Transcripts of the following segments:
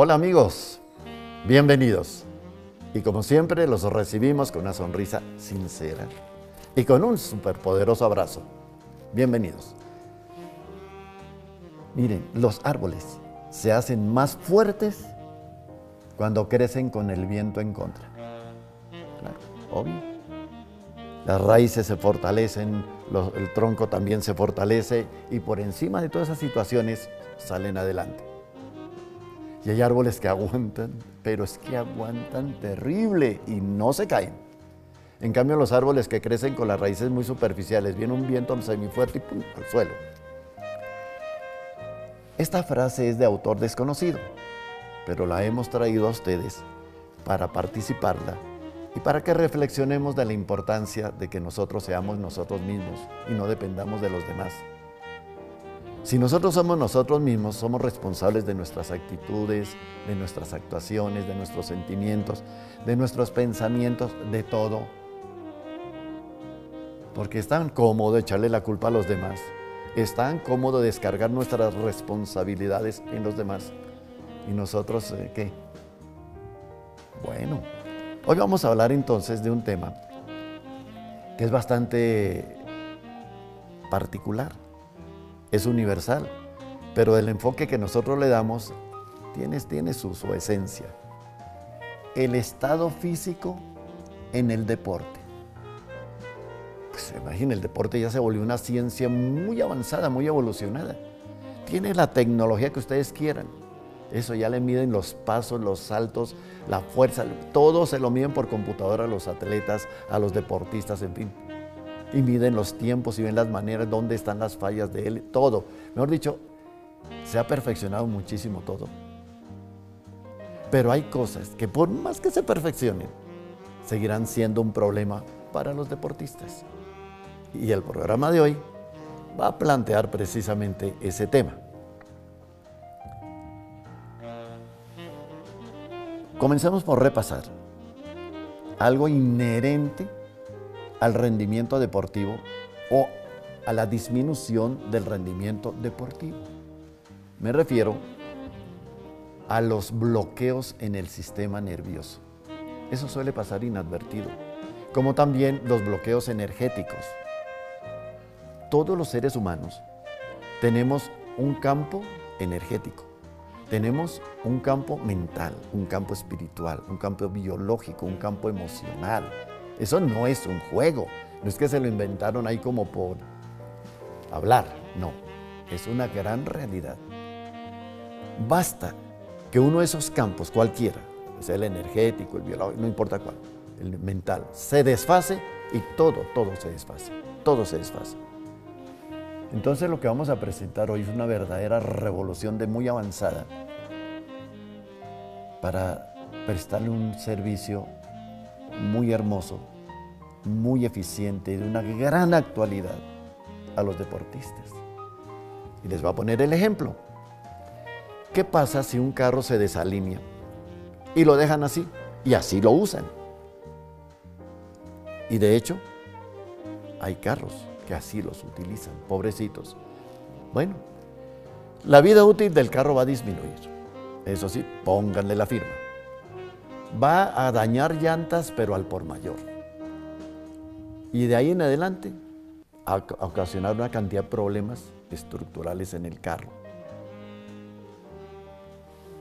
Hola amigos, bienvenidos. Y como siempre los recibimos con una sonrisa sincera y con un superpoderoso abrazo. Bienvenidos. Miren, los árboles se hacen más fuertes cuando crecen con el viento en contra. Claro, obvio. Las raíces se fortalecen, el tronco también se fortalece y por encima de todas esas situaciones salen adelante. Y hay árboles que aguantan, pero es que aguantan terrible y no se caen. En cambio, los árboles que crecen con las raíces muy superficiales, viene un viento semifuerte y ¡pum!, al suelo. Esta frase es de autor desconocido, pero la hemos traído a ustedes para participarla y para que reflexionemos de la importancia de que nosotros seamos nosotros mismos y no dependamos de los demás. Si nosotros somos nosotros mismos, somos responsables de nuestras actitudes, de nuestras actuaciones, de nuestros sentimientos, de nuestros pensamientos, de todo. Porque es tan cómodo echarle la culpa a los demás, es tan cómodo descargar nuestras responsabilidades en los demás. ¿Y nosotros qué? Bueno, hoy vamos a hablar entonces de un tema que es bastante particular. Es universal, pero el enfoque que nosotros le damos tiene su esencia. El estado físico en el deporte. Pues imagínense, el deporte ya se volvió una ciencia muy avanzada, muy evolucionada. Tiene la tecnología que ustedes quieran. Eso ya le miden los pasos, los saltos, la fuerza, todo se lo miden por computadora a los atletas, a los deportistas, en fin. Y miden los tiempos y ven las maneras, dónde están las fallas de él, todo. Mejor dicho, se ha perfeccionado muchísimo todo. Pero hay cosas que por más que se perfeccionen, seguirán siendo un problema para los deportistas. Y el programa de hoy va a plantear precisamente ese tema. Comencemos por repasar algo inherente al rendimiento deportivo o a la disminución del rendimiento deportivo. Me refiero a los bloqueos en el sistema nervioso. Eso suele pasar inadvertido, como también los bloqueos energéticos. Todos los seres humanos tenemos un campo energético, tenemos un campo mental, un campo espiritual, un campo biológico, un campo emocional. Eso no es un juego, no es que se lo inventaron ahí como por hablar, no, es una gran realidad. Basta que uno de esos campos, cualquiera, sea el energético, el biológico, no importa cuál, el mental, se desfase y todo se desfase, todo se desfase. Entonces lo que vamos a presentar hoy es una verdadera revolución de muy avanzada para prestarle un servicio muy hermoso, muy eficiente y de una gran actualidad a los deportistas. Y les voy a poner el ejemplo. ¿Qué pasa si un carro se desalinea y lo dejan así y así lo usan? Y de hecho, hay carros que así los utilizan, pobrecitos. Bueno, la vida útil del carro va a disminuir. Eso sí, pónganle la firma. Va a dañar llantas, pero al por mayor. Y de ahí en adelante, a ocasionar una cantidad de problemas estructurales en el carro.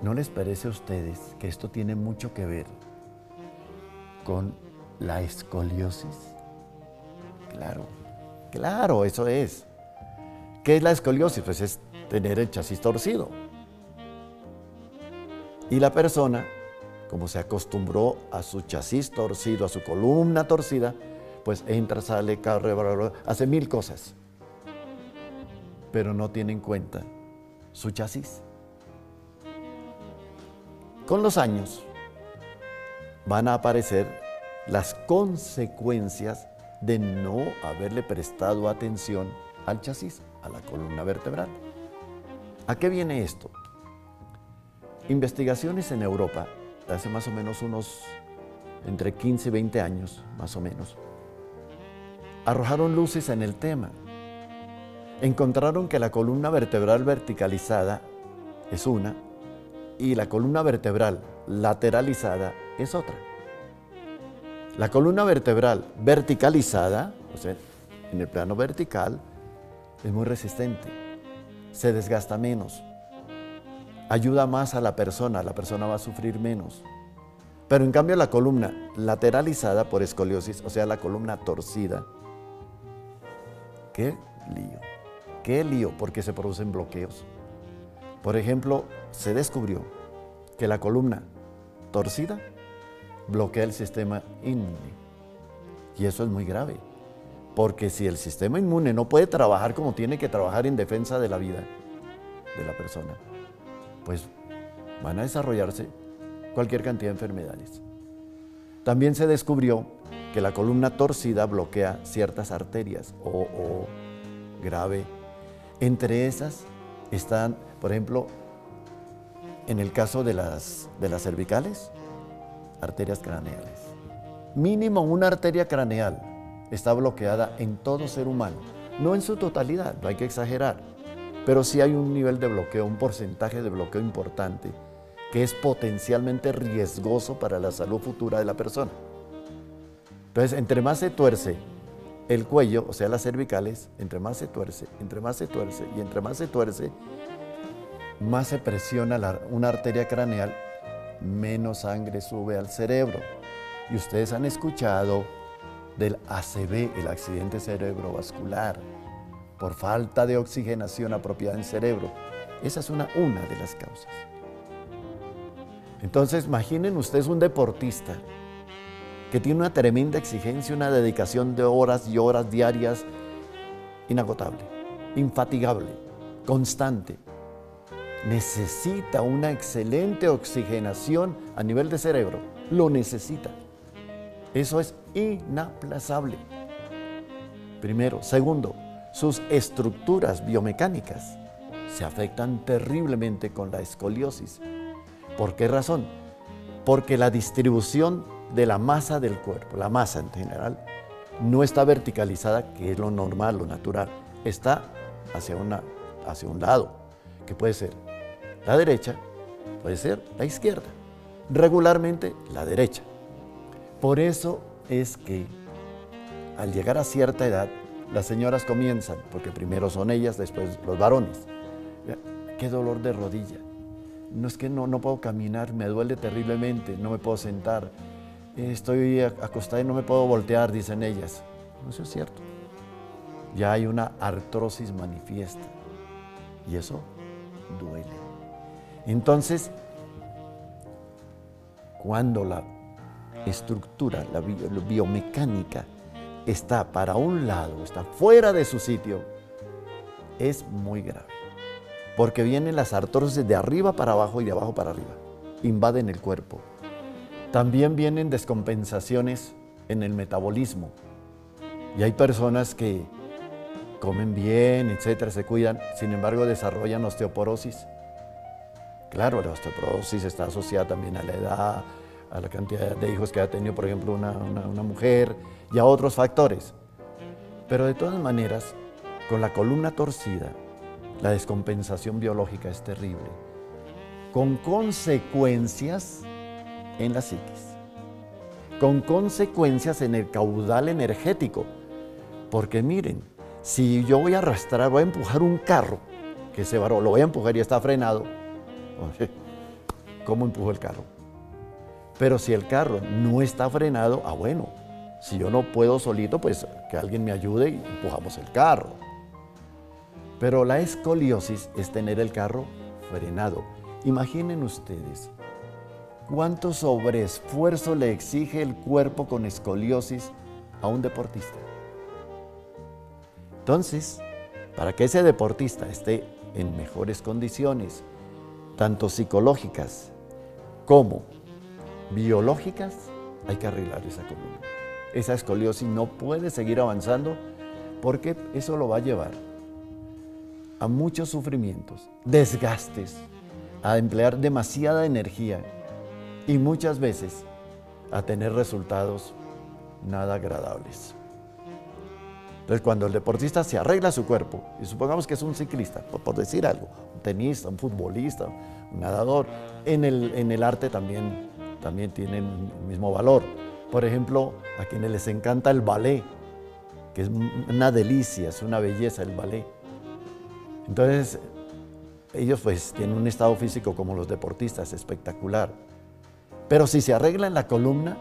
¿No les parece a ustedes que esto tiene mucho que ver con la escoliosis? Claro, eso es. ¿Qué es la escoliosis? Pues es tener el chasis torcido. Y la persona, como se acostumbró a su chasis torcido, a su columna torcida, pues entra, sale, carro, hace mil cosas. Pero no tiene en cuenta su chasis. Con los años van a aparecer las consecuencias de no haberle prestado atención al chasis, a la columna vertebral. ¿A qué viene esto? Investigaciones en Europa, hace más o menos entre 15 y 20 años, más o menos, arrojaron luces en el tema. Encontraron que la columna vertebral verticalizada es una, y la columna vertebral lateralizada es otra. La columna vertebral verticalizada, o sea, en el plano vertical, es muy resistente, se desgasta menos, ayuda más a la persona va a sufrir menos. Pero en cambio la columna lateralizada por escoliosis, o sea, la columna torcida, qué lío, porque se producen bloqueos. Por ejemplo, se descubrió que la columna torcida bloquea el sistema inmune. Y eso es muy grave, porque si el sistema inmune no puede trabajar como tiene que trabajar en defensa de la vida de la persona, pues van a desarrollarse cualquier cantidad de enfermedades. También se descubrió que la columna torcida bloquea ciertas arterias o grave. Entre esas están, por ejemplo, en el caso de las cervicales, arterias craneales. Mínimo una arteria craneal está bloqueada en todo ser humano. No en su totalidad, no hay que exagerar, pero sí hay un nivel de bloqueo, un porcentaje de bloqueo importante que es potencialmente riesgoso para la salud futura de la persona. Entonces, entre más se tuerce el cuello, o sea, las cervicales, entre más se tuerce y entre más se tuerce, más se presiona una arteria craneal, menos sangre sube al cerebro. Y ustedes han escuchado del ACV, el accidente cerebrovascular, por falta de oxigenación apropiada en el cerebro. Esa es una de las causas. Entonces, imaginen ustedes un deportista que tiene una tremenda exigencia, una dedicación de horas y horas diarias inagotable, infatigable, constante. Necesita una excelente oxigenación a nivel de cerebro, lo necesita. Eso es inaplazable. Primero. Segundo, sus estructuras biomecánicas se afectan terriblemente con la escoliosis. ¿Por qué razón? Porque la distribución de la masa del cuerpo, la masa en general, no está verticalizada, que es lo normal, lo natural. Está hacia un lado, que puede ser la derecha, puede ser la izquierda. Regularmente la derecha. Por eso es que al llegar a cierta edad, las señoras comienzan, porque primero son ellas, después los varones. Qué dolor de rodilla. No es que no puedo caminar, me duele terriblemente, no me puedo sentar. Estoy acostada y no me puedo voltear, dicen ellas. No, eso es cierto. Ya hay una artrosis manifiesta y eso duele. Entonces, cuando la estructura, la biomecánica está para un lado, está fuera de su sitio, es muy grave. Porque vienen las artrosis de arriba para abajo y de abajo para arriba. Invaden el cuerpo. También vienen descompensaciones en el metabolismo. Y hay personas que comen bien, etcétera, se cuidan, sin embargo desarrollan osteoporosis. Claro, la osteoporosis está asociada también a la edad, a la cantidad de hijos que ha tenido, por ejemplo, una mujer, y a otros factores. Pero de todas maneras, con la columna torcida, la descompensación biológica es terrible, con consecuencias en la psiquis, con consecuencias en el caudal energético. Porque miren, si yo voy a arrastrar, voy a empujar un carro, que ese varón lo voy a empujar y está frenado, ¿cómo empujo el carro? Pero si el carro no está frenado, bueno, si yo no puedo solito, pues que alguien me ayude y empujamos el carro. Pero la escoliosis es tener el carro frenado. Imaginen ustedes cuánto sobreesfuerzo le exige el cuerpo con escoliosis a un deportista. Entonces, para que ese deportista esté en mejores condiciones, tanto psicológicas como biológicas, hay que arreglar esa columna. Esa escoliosis no puede seguir avanzando porque eso lo va a llevar a muchos sufrimientos, desgastes, a emplear demasiada energía y muchas veces a tener resultados nada agradables. Entonces, cuando el deportista se arregla su cuerpo, y supongamos que es un ciclista, por decir algo, un tenista, un futbolista, un nadador, en el arte también tienen el mismo valor. Por ejemplo, a quienes les encanta el ballet, que es una delicia, es una belleza el ballet. Entonces, ellos pues tienen un estado físico como los deportistas, espectacular. Pero si se arreglan la columna,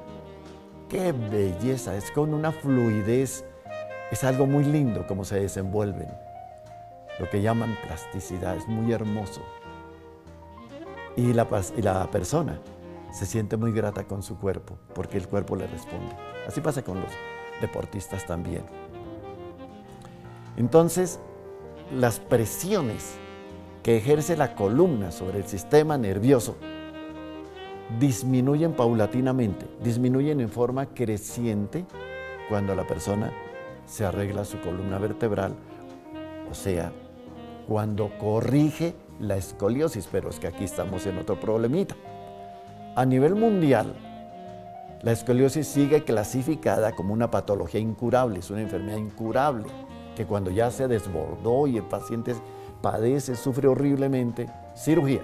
¡qué belleza! Es con una fluidez, es algo muy lindo como se desenvuelven. Lo que llaman plasticidad, es muy hermoso. Y la persona se siente muy grata con su cuerpo, porque el cuerpo le responde. Así pasa con los deportistas también. Entonces, las presiones que ejerce la columna sobre el sistema nervioso disminuyen paulatinamente, disminuyen en forma creciente cuando la persona se arregla su columna vertebral, o sea, cuando corrige la escoliosis, pero es que aquí estamos en otro problemita. A nivel mundial, la escoliosis sigue clasificada como una patología incurable, es una enfermedad incurable, que cuando ya se desbordó y el paciente padece, sufre horriblemente, cirugía,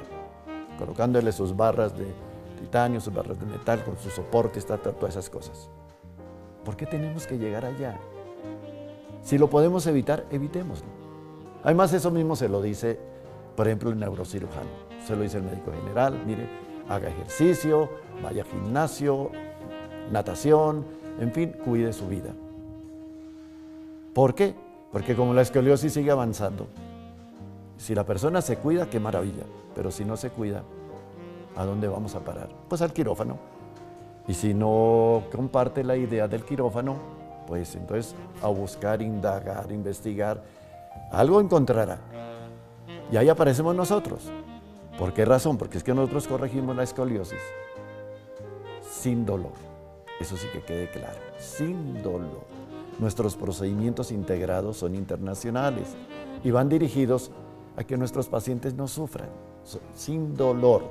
colocándole sus barras de titanio, sus barras de metal, con sus soportes, todas esas cosas. ¿Por qué tenemos que llegar allá? Si lo podemos evitar, evitémoslo. Además, eso mismo se lo dice, por ejemplo, el neurocirujano. Se lo dice el médico general, mire, haga ejercicio, vaya al gimnasio, natación, en fin, cuide su vida. ¿Por qué? Porque como la escoliosis sigue avanzando, si la persona se cuida, qué maravilla, pero si no se cuida, ¿a dónde vamos a parar? Pues al quirófano. Y si no comparte la idea del quirófano, pues entonces a buscar, indagar, investigar, algo encontrará. Y ahí aparecemos nosotros. ¿Por qué razón? Porque es que nosotros corregimos la escoliosis sin dolor. Eso sí que quede claro, sin dolor. Nuestros procedimientos integrados son internacionales y van dirigidos a que nuestros pacientes no sufran, sin dolor,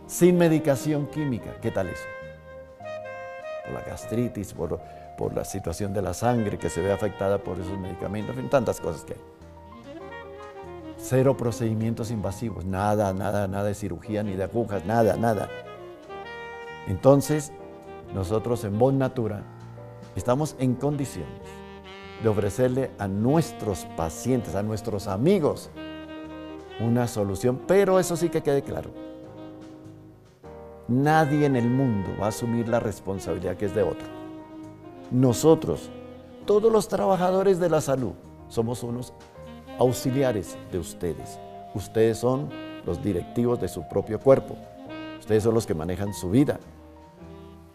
sin medicación química. ¿Qué tal eso? Por la gastritis, por la situación de la sangre que se ve afectada por esos medicamentos, en tantas cosas que hay. Cero procedimientos invasivos, nada de cirugía ni de agujas, nada. Entonces, nosotros en Bon Natura estamos en condiciones de ofrecerle a nuestros pacientes, a nuestros amigos, una solución, pero eso sí que quede claro. Nadie en el mundo va a asumir la responsabilidad que es de otro. Nosotros, todos los trabajadores de la salud, somos unos auxiliares de ustedes. Ustedes son los directivos de su propio cuerpo. Ustedes son los que manejan su vida.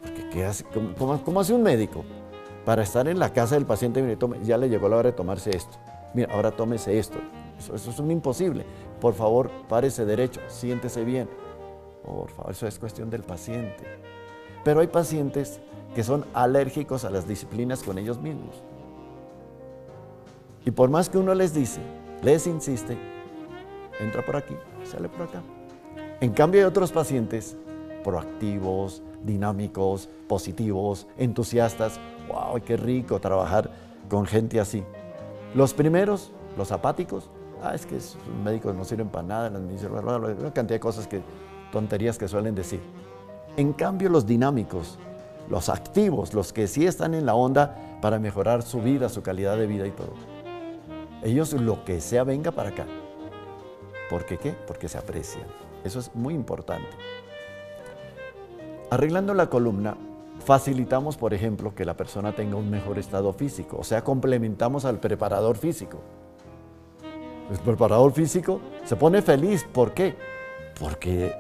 Porque ¿qué hace? ¿Cómo hace un médico para estar en la casa del paciente? Mire, ya le llegó la hora de tomarse esto. Mira, ahora tómese esto. Eso es un imposible. Por favor, párese derecho, siéntese bien. Por favor, eso es cuestión del paciente. Pero hay pacientes que son alérgicos a las disciplinas con ellos mismos. Y por más que uno les dice, les insiste, entra por aquí, sale por acá. En cambio hay otros pacientes proactivos, dinámicos, positivos, entusiastas. ¡Wow! ¡Qué rico trabajar con gente así! Los primeros, los apáticos, es que esos médicos no sirven para nada, una cantidad de cosas, tonterías que suelen decir. En cambio los dinámicos, los activos, los que sí están en la onda para mejorar su vida, su calidad de vida y todo. Ellos lo que sea venga para acá. ¿Por qué qué? Porque se aprecian. Eso es muy importante. Arreglando la columna, facilitamos, por ejemplo, que la persona tenga un mejor estado físico, o sea, complementamos al preparador físico. El preparador físico se pone feliz. ¿Por qué? Porque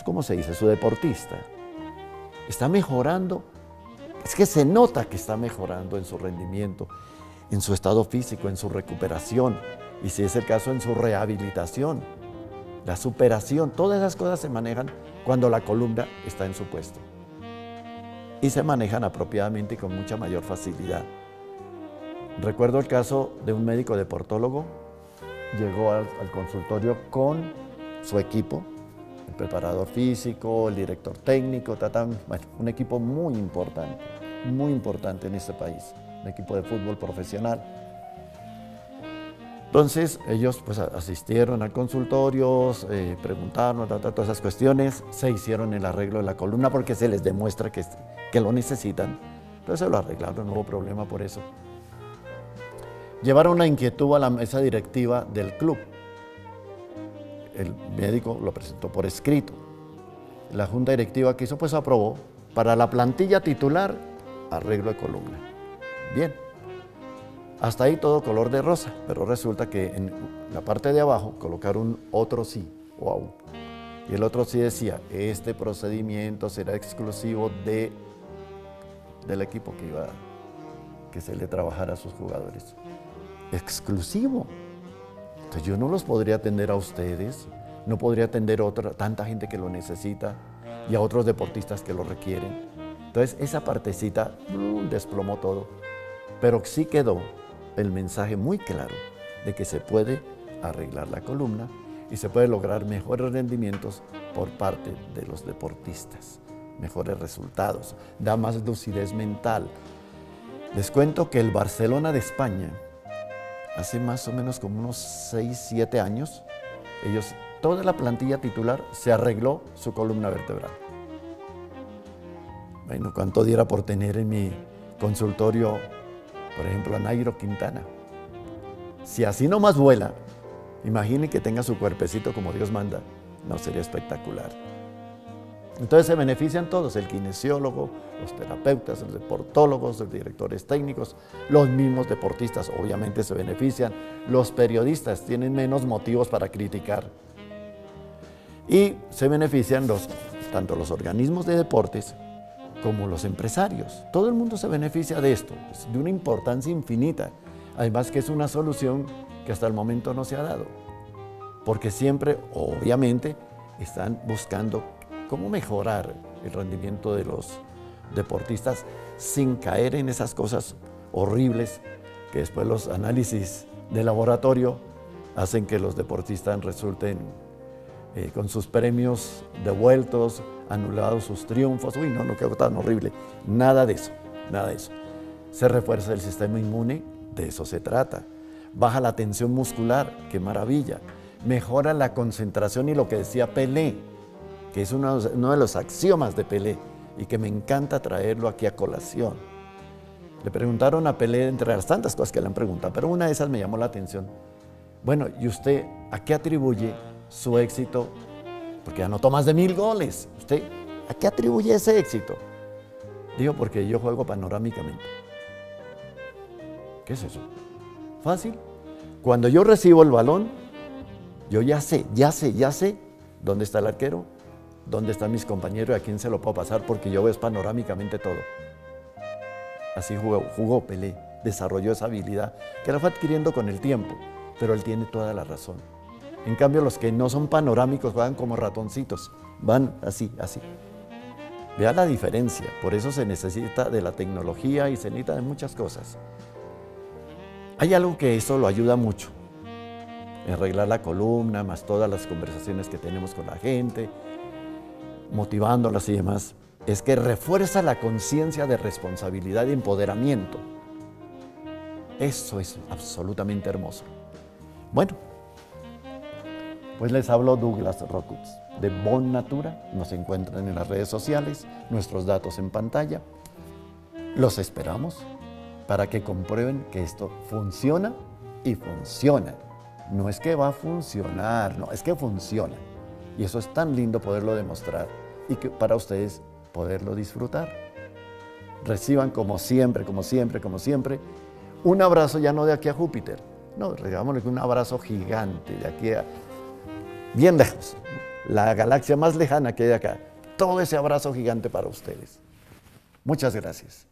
¿cómo se dice? Su deportista está mejorando. Es que se nota que está mejorando en su rendimiento, en su estado físico, en su recuperación y, si es el caso, en su rehabilitación, la superación. Todas esas cosas se manejan cuando la columna está en su puesto y se manejan apropiadamente y con mucha mayor facilidad. Recuerdo el caso de un médico deportólogo. Llegó al consultorio con su equipo, el preparador físico, el director técnico, bueno, un equipo muy importante. muy importante en este país, un equipo de fútbol profesional. Entonces ellos pues asistieron al consultorio, preguntaron, todas esas cuestiones, se hicieron el arreglo de la columna porque se les demuestra que lo necesitan. Entonces se lo arreglaron, no hubo problema por eso. Llevaron una inquietud a la mesa directiva del club. El médico lo presentó por escrito. La junta directiva que hizo pues aprobó para la plantilla titular arreglo de columna. Bien. Hasta ahí todo color de rosa, pero resulta que en la parte de abajo colocaron otro sí, o aún. Y el otro sí decía, este procedimiento será exclusivo del equipo que se le trabajara a sus jugadores. Exclusivo. Entonces yo no los podría atender a ustedes, no podría atender a tanta gente que lo necesita y a otros deportistas que lo requieren. Entonces esa partecita desplomó todo, pero sí quedó el mensaje muy claro de que se puede arreglar la columna y se puede lograr mejores rendimientos por parte de los deportistas, mejores resultados, da más lucidez mental. Les cuento que el Barcelona de España, hace más o menos como unos 6, 7 años, toda la plantilla titular se arregló su columna vertebral. Bueno, ¿cuánto diera por tener en mi consultorio, por ejemplo, a Nairo Quintana? Si así nomás vuela, imagine que tenga su cuerpecito como Dios manda, no sería espectacular. Entonces se benefician todos, el kinesiólogo, los terapeutas, los deportólogos, los directores técnicos, los mismos deportistas obviamente se benefician, los periodistas tienen menos motivos para criticar y se benefician tanto los organismos de deportes como los empresarios. Todo el mundo se beneficia de esto, es de una importancia infinita. Además que es una solución que hasta el momento no se ha dado, porque siempre, obviamente, están buscando cómo mejorar el rendimiento de los deportistas sin caer en esas cosas horribles que después los análisis de laboratorio hacen que los deportistas resulten con sus premios devueltos, anulados sus triunfos. Uy, no, qué tan horrible. Nada de eso, nada de eso. Se refuerza el sistema inmune, de eso se trata. Baja la tensión muscular, qué maravilla. Mejora la concentración y lo que decía Pelé, que es uno de los axiomas de Pelé y que me encanta traerlo aquí a colación. Le preguntaron a Pelé, entre las tantas cosas que le han preguntado, pero una de esas me llamó la atención. Bueno, ¿y usted a qué atribuye su éxito? Porque anotó más de 1000 goles. ¿Usted a qué atribuye ese éxito? Digo, porque yo juego panorámicamente. ¿Qué es eso? Fácil. Cuando yo recibo el balón, yo ya sé dónde está el arquero, dónde están mis compañeros y a quién se lo puedo pasar, porque yo veo panorámicamente todo. Así jugó Pelé, desarrolló esa habilidad que la fue adquiriendo con el tiempo, pero él tiene toda la razón. En cambio, los que no son panorámicos juegan como ratoncitos, van así. Vea la diferencia, por eso se necesita de la tecnología y se necesita de muchas cosas. Hay algo que eso lo ayuda mucho, arreglar la columna, más todas las conversaciones que tenemos con la gente, motivándolas y demás, es que refuerza la conciencia de responsabilidad y empoderamiento. Eso es absolutamente hermoso. Bueno, pues les habló Douglas Rockwood de Bon Natura. Nos encuentran en las redes sociales, nuestros datos en pantalla. Los esperamos para que comprueben que esto funciona y funciona. No es que va a funcionar, no, es que funciona. Y eso es tan lindo poderlo demostrar y que para ustedes poderlo disfrutar. Reciban como siempre, un abrazo ya no de aquí a Júpiter, no, regámosle un abrazo gigante de aquí a bien lejos, la galaxia más lejana que hay de acá. Todo ese abrazo gigante para ustedes. Muchas gracias.